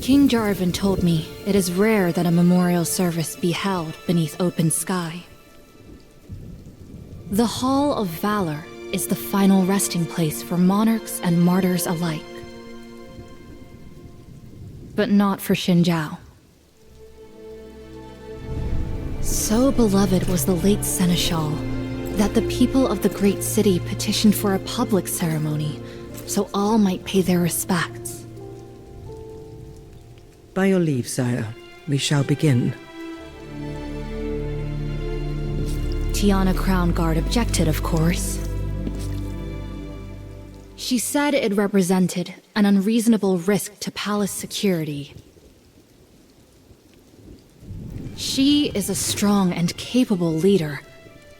King Jarvan told me it is rare that a memorial service be held beneath open sky. The Hall of Valor is the final resting place for monarchs and martyrs alike. But not for Xin Zhao. So beloved was the late seneschal that the people of the great city petitioned for a public ceremony so all might pay their respects. By your leave, sire, we shall begin. Tiana Crown Guard objected, of course. She said it represented an unreasonable risk to palace security. She is a strong and capable leader,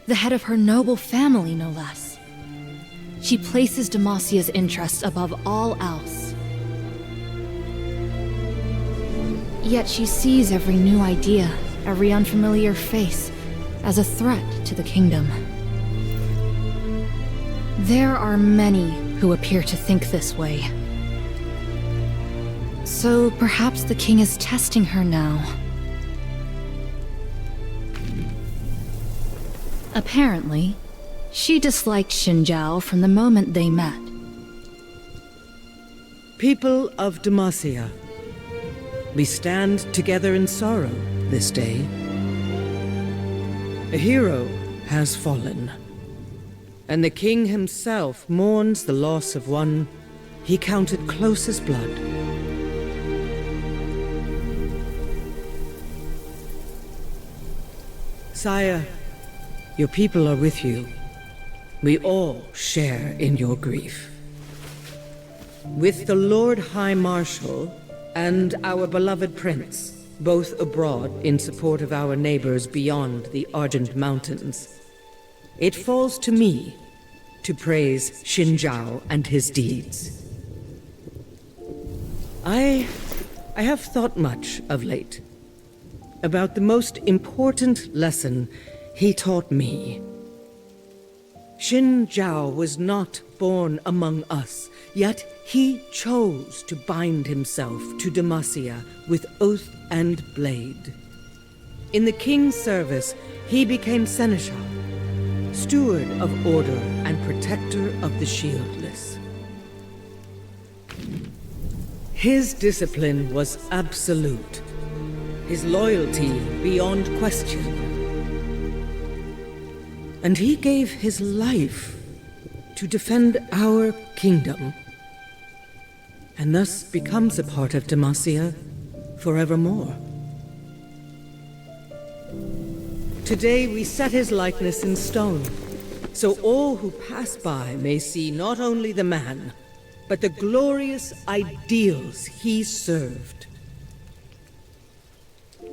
the head of her noble family, no less. She places Demacia's interests above all else. Yet she sees every new idea, every unfamiliar face, as a threat to the kingdom. There are many who appear to think this way. So perhaps the king is testing her now. Apparently, she disliked Xin Zhao from the moment they met. People of Demacia, we stand together in sorrow this day. A hero has fallen, and the king himself mourns the loss of one he counted close as blood. Sire, your people are with you. We all share in your grief. With the Lord High Marshal and our beloved prince, both abroad in support of our neighbors beyond the Argent Mountains, it falls to me to praise Xin Zhao and his deeds. I have thought much of late about the most important lesson he taught me. Xin Zhao was not born among us, yet he chose to bind himself to Demacia with oath and blade. In the king's service, he became seneschal, steward of order and protector of the shieldless. His discipline was absolute, his loyalty beyond question. And he gave his life to defend our kingdom, and thus becomes a part of Demacia forevermore. Today we set his likeness in stone, so all who pass by may see not only the man, but the glorious ideals he served.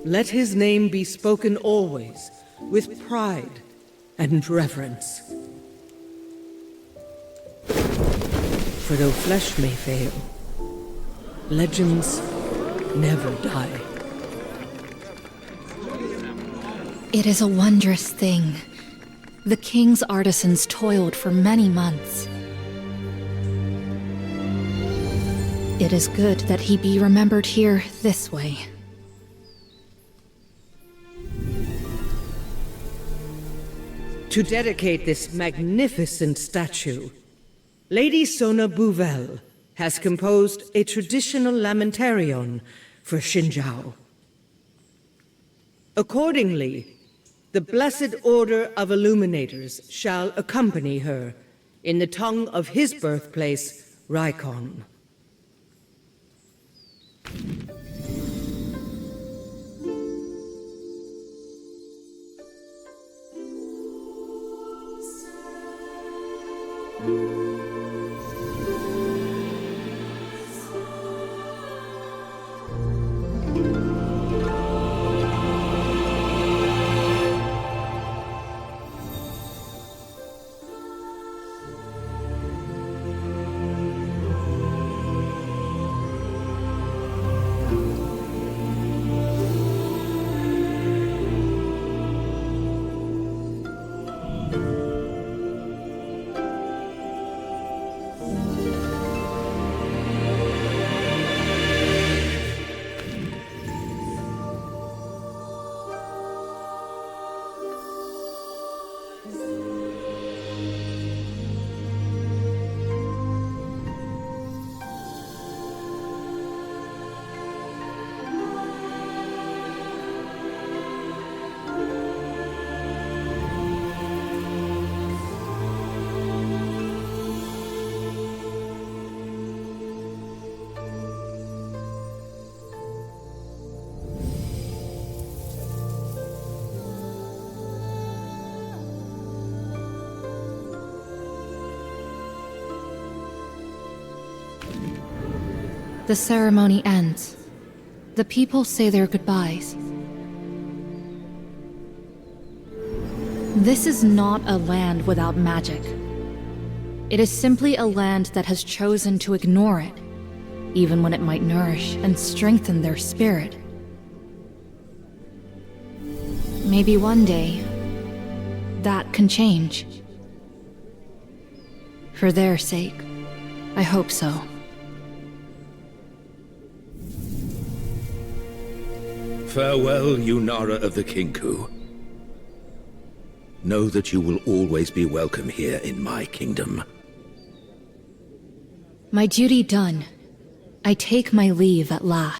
Let his name be spoken always with pride and reverence. For though flesh may fail, legends never die. It is a wondrous thing. The king's artisans toiled for many months. It is good that he be remembered here this way. To dedicate this magnificent statue, Lady Sona Bouvel has composed a traditional lamentarion for Xin Zhao. Accordingly, the Blessed Order of Illuminators shall accompany her in the tongue of his birthplace, Requiem. The ceremony ends. The people say their goodbyes. This is not a land without magic. It is simply a land that has chosen to ignore it, even when it might nourish and strengthen their spirit. Maybe one day, that can change. For their sake, I hope so. Farewell, Yunara of the Kinku. Know that you will always be welcome here in my kingdom. My duty done. I take my leave at last.